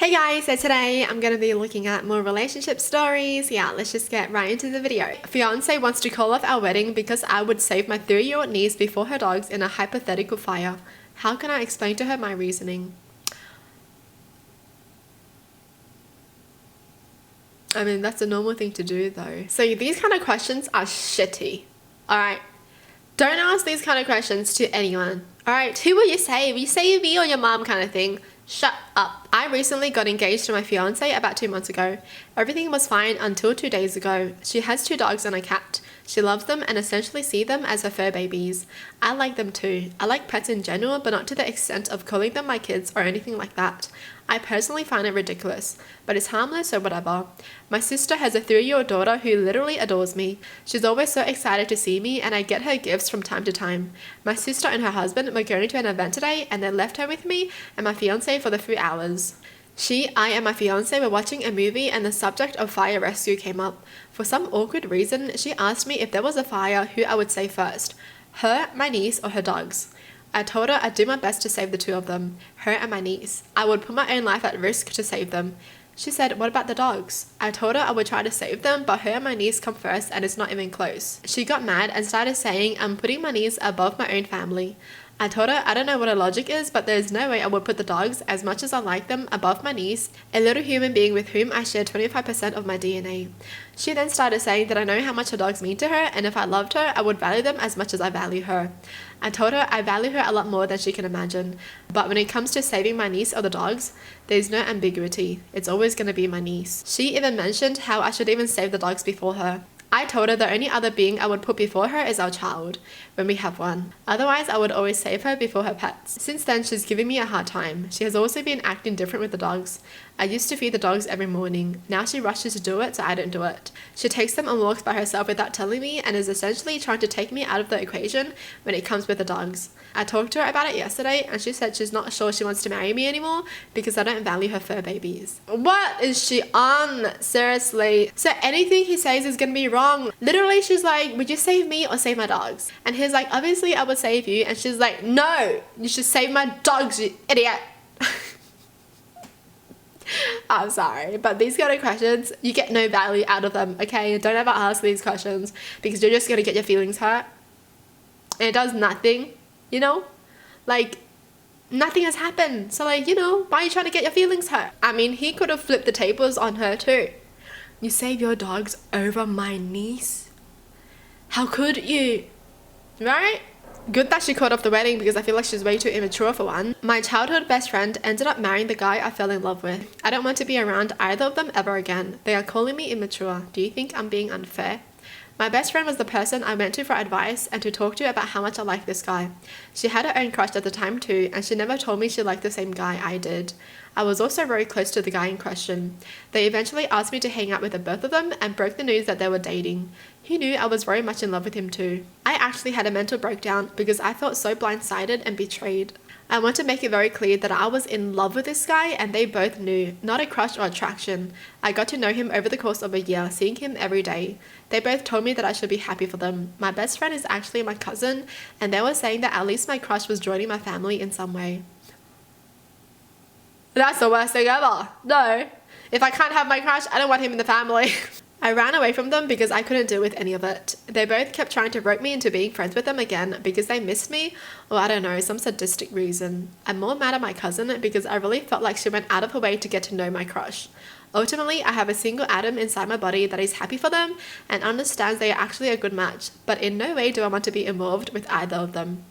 Hey guys, so today I'm going to be looking at more relationship stories. Yeah, let's just get right into the video. Fiance wants to call off our wedding because I would save my 3-year-old niece before her dogs in a hypothetical fire. How can I explain to her my reasoning? I mean, that's a normal thing to do though. So these kind of questions are shitty. Alright? Don't ask these kind of questions to anyone. Alright? Who will you save? You save me or your mom kind of thing. Shut up. I recently got engaged to my fiance about 2 months ago. Everything was fine until 2 days ago. She has 2 dogs and a cat. She loves them and essentially see them as her fur babies. I like them too. I like pets in general, but not to the extent of calling them my kids or anything like that. I personally find it ridiculous, but it's harmless or whatever. My sister has a 3-year-old daughter who literally adores me. She's always so excited to see me and I get her gifts from time to time. My sister and her husband were going to an event today and they left her with me and my fiance for the few hours. I and my fiance were watching a movie and the subject of fire rescue came up. For some awkward reason, she asked me if there was a fire, who I would save first. Her, my niece, or her dogs. I told her I'd do my best to save the 2 of them, her and my niece. I would put my own life at risk to save them. She said, what about the dogs? I told her I would try to save them, but her and my niece come first and it's not even close. She got mad and started saying I'm putting my niece above my own family. I told her I don't know what her logic is, but there's no way I would put the dogs, as much as I like them, above my niece, a little human being with whom I share 25% of my DNA. She then started saying that I know how much her dogs mean to her, and if I loved her, I would value them as much as I value her. I told her I value her a lot more than she can imagine, but when it comes to saving my niece or the dogs, there's no ambiguity. It's always going to be my niece. She even mentioned how I should even save the dogs before her. I told her the only other being I would put before her is our child, when we have one. Otherwise, I would always save her before her pets. Since then, she's giving me a hard time. She has also been acting different with the dogs. I used to feed the dogs every morning. Now she rushes to do it, so I don't do it. She takes them on walks by herself without telling me and is essentially trying to take me out of the equation when it comes with the dogs. I talked to her about it yesterday and she said she's not sure she wants to marry me anymore because I don't value her fur babies. What is she on? Seriously. So anything he says is gonna be wrong. Literally, she's like, would you save me or save my dogs? And he's like, obviously I would save you. And she's like, no, you should save my dogs, you idiot. I'm sorry, but these kind of questions, you get no value out of them, okay? Don't ever ask these questions because you're just gonna get your feelings hurt. And it does nothing, you know? Like, nothing has happened. So like, you know, why are you trying to get your feelings hurt? I mean, he could have flipped the tables on her too. You save your dogs over my niece? How could you? Right? Good that she called off the wedding because I feel like she's way too immature for one. My childhood best friend ended up marrying the guy I fell in love with. I don't want to be around either of them ever again. They are calling me immature. Do you think I'm being unfair? My best friend was the person I went to for advice and to talk to about how much I like this guy. She had her own crush at the time too, and she never told me she liked the same guy I did. I was also very close to the guy in question. They eventually asked me to hang out with the both of them and broke the news that they were dating. He knew I was very much in love with him too. I actually had a mental breakdown because I felt so blindsided and betrayed. I want to make it very clear that I was in love with this guy and they both knew, not a crush or attraction. I got to know him over the course of a year, seeing him every day. They both told me that I should be happy for them. My best friend is actually my cousin and they were saying that at least my crush was joining my family in some way. That's the worst thing ever. No. If I can't have my crush, I don't want him in the family. I ran away from them because I couldn't deal with any of it. They both kept trying to rope me into being friends with them again because they missed me, or I don't know, some sadistic reason. I'm more mad at my cousin because I really felt like she went out of her way to get to know my crush. Ultimately, I have a single atom inside my body that is happy for them and understands they are actually a good match, but in no way do I want to be involved with either of them.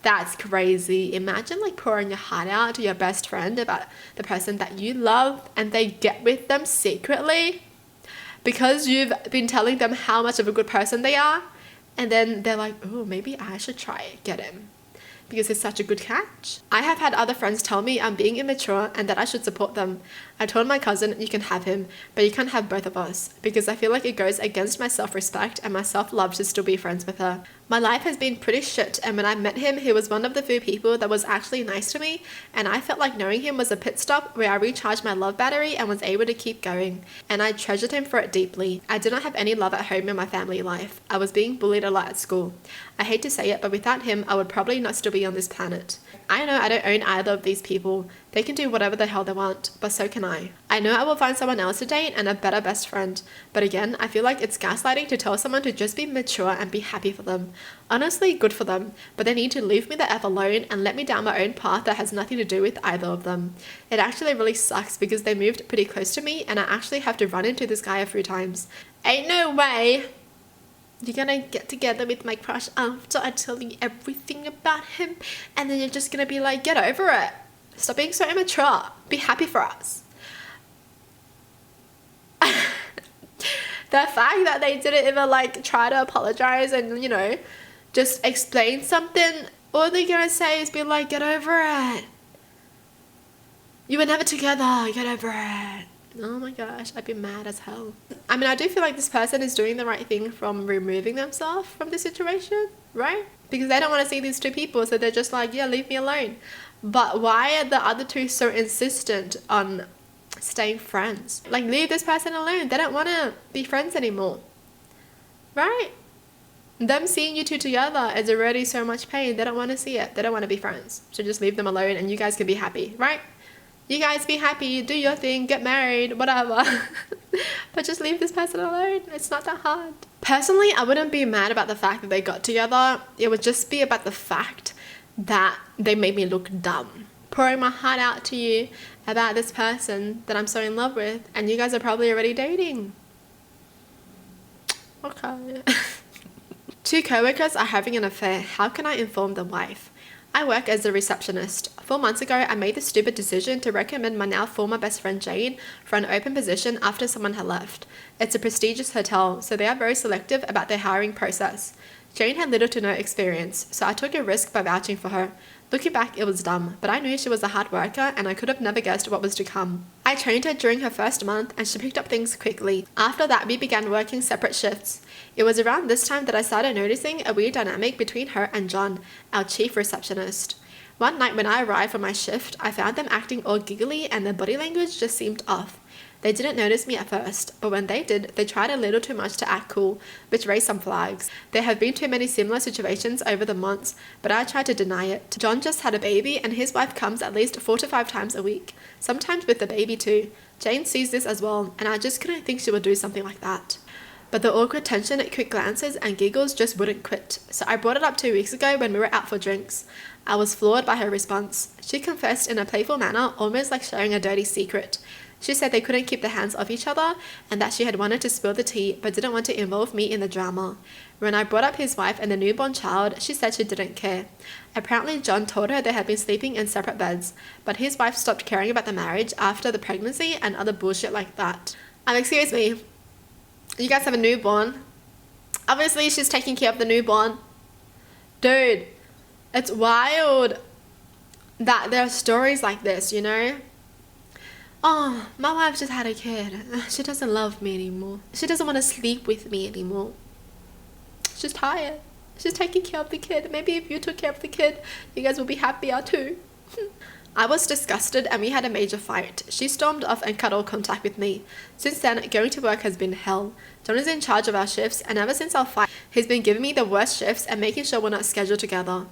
That's crazy. Imagine like pouring your heart out to your best friend about the person that you love and they get with them secretly because you've been telling them how much of a good person they are, and then they're like, oh, maybe I should try get him because it's such a good catch. I have had other friends tell me I'm being immature and that I should support them. I told my cousin, you can have him, but you can't have both of us because I feel like it goes against my self-respect and my self-love to still be friends with her. My life has been pretty shit, and when I met him, he was one of the few people that was actually nice to me, and I felt like knowing him was a pit stop where I recharged my love battery and was able to keep going, and I treasured him for it deeply. I did not have any love at home in my family life. I was being bullied a lot at school. I hate to say it, but without him, I would probably not still be on this planet. I know I don't own either of these people. They can do whatever the hell they want, but so can I. I know I will find someone else to date and a better best friend. But again, I feel like it's gaslighting to tell someone to just be mature and be happy for them. Honestly, good for them, but they need to leave me the F alone and let me down my own path that has nothing to do with either of them. It actually really sucks because they moved pretty close to me and I actually have to run into this guy a few times. Ain't no way you're gonna get together with my crush after I tell you everything about him and then you're just gonna be like, get over it. Stop being so immature. Be happy for us. The fact that they didn't even like try to apologize and, you know, just explain something, all they're gonna say is be like, get over it. You were never together, get over it. Oh my gosh, I'd be mad as hell. I mean, I do feel like this person is doing the right thing from removing themselves from the situation, right? Because they don't want to see these two people, so they're just like, yeah, leave me alone. But why are the other two so insistent on staying friends? Like, leave this person alone. They don't want to be friends anymore, right? Them seeing you two together is already so much pain. They don't want to see it. They don't want to be friends. So just leave them alone and you guys can be happy, right? You guys be happy, do your thing, get married, whatever. But just leave this person alone. It's not that hard. Personally, I wouldn't be mad about the fact that they got together. It would just be about the fact that they made me look dumb. Pouring my heart out to you about this person that I'm so in love with, and you guys are probably already dating. Okay. Two co-workers are having an affair. How can I inform the wife? I work as a receptionist. 4 months ago, I made the stupid decision to recommend my now former best friend Jane for an open position after someone had left. It's a prestigious hotel, so they are very selective about their hiring process. Jane had little to no experience, so I took a risk by vouching for her. Looking back, it was dumb, but I knew she was a hard worker and I could have never guessed what was to come. I trained her during her first month and she picked up things quickly. After that, we began working separate shifts. It was around this time that I started noticing a weird dynamic between her and John, our chief receptionist. One night when I arrived for my shift, I found them acting all giggly and their body language just seemed off. They didn't notice me at first, but when they did, they tried a little too much to act cool, which raised some flags. There have been too many similar situations over the months, but I tried to deny it. John just had a baby and his wife comes at least 4 to 5 times a week, sometimes with the baby too. Jane sees this as well, and I just couldn't think she would do something like that. But the awkward tension, quick glances and giggles just wouldn't quit, so I brought it up 2 weeks ago when we were out for drinks. I was floored by her response. She confessed in a playful manner, almost like sharing a dirty secret. She said they couldn't keep their hands off each other and that she had wanted to spill the tea but didn't want to involve me in the drama. When I brought up his wife and the newborn child, she said she didn't care. Apparently John told her they had been sleeping in separate beds, but his wife stopped caring about the marriage after the pregnancy and other bullshit like that. Excuse me, you guys have a newborn. Obviously she's taking care of the newborn. Dude, it's wild that there are stories like this, you know? Oh, my wife just had a kid. She doesn't love me anymore. She doesn't want to sleep with me anymore. She's tired. She's taking care of the kid. Maybe if you took care of the kid, you guys will be happier too. I was disgusted and we had a major fight. She stormed off and cut all contact with me. Since then, going to work has been hell. John is in charge of our shifts and ever since our fight, he's been giving me the worst shifts and making sure we're not scheduled together.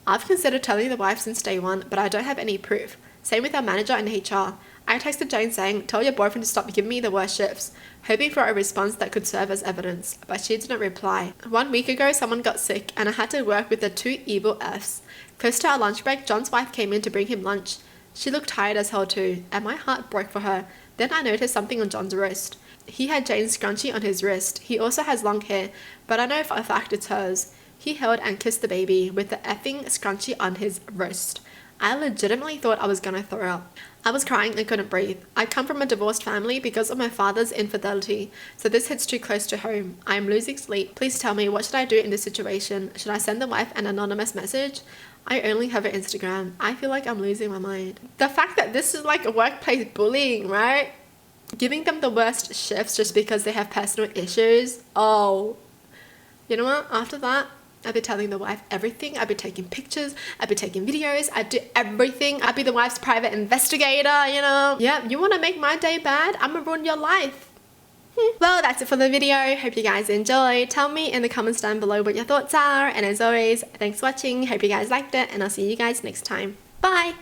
I've considered telling the wife since day one, but I don't have any proof. Same with our manager and HR. I texted Jane saying, tell your boyfriend to stop giving me the worst shifts, hoping for a response that could serve as evidence, but she didn't reply. 1 week ago, someone got sick and I had to work with the 2 evil Fs. Close to our lunch break, John's wife came in to bring him lunch. She looked tired as hell too, and my heart broke for her. Then I noticed something on John's wrist. He had Jane's scrunchie on his wrist. He also has long hair, but I know for a fact it's hers. He held and kissed the baby with the effing scrunchie on his wrist. I legitimately thought I was gonna throw up. I was crying and couldn't breathe. I come from a divorced family because of my father's infidelity, so this hits too close to home. I am losing sleep. Please tell me, what should I do in this situation? Should I send the wife an anonymous message? I only have her Instagram. I feel like I'm losing my mind. The fact that this is like a workplace bullying, right? Giving them the worst shifts just because they have personal issues. Oh, you know what? After that, I'd be telling the wife everything. I'd be taking pictures. I'd be taking videos. I'd do everything. I'd be the wife's private investigator, you know? Yeah, you want to make my day bad? I'm going to ruin your life. Well, that's it for the video. Hope you guys enjoyed. Tell me in the comments down below what your thoughts are. And as always, thanks for watching. Hope you guys liked it. And I'll see you guys next time. Bye!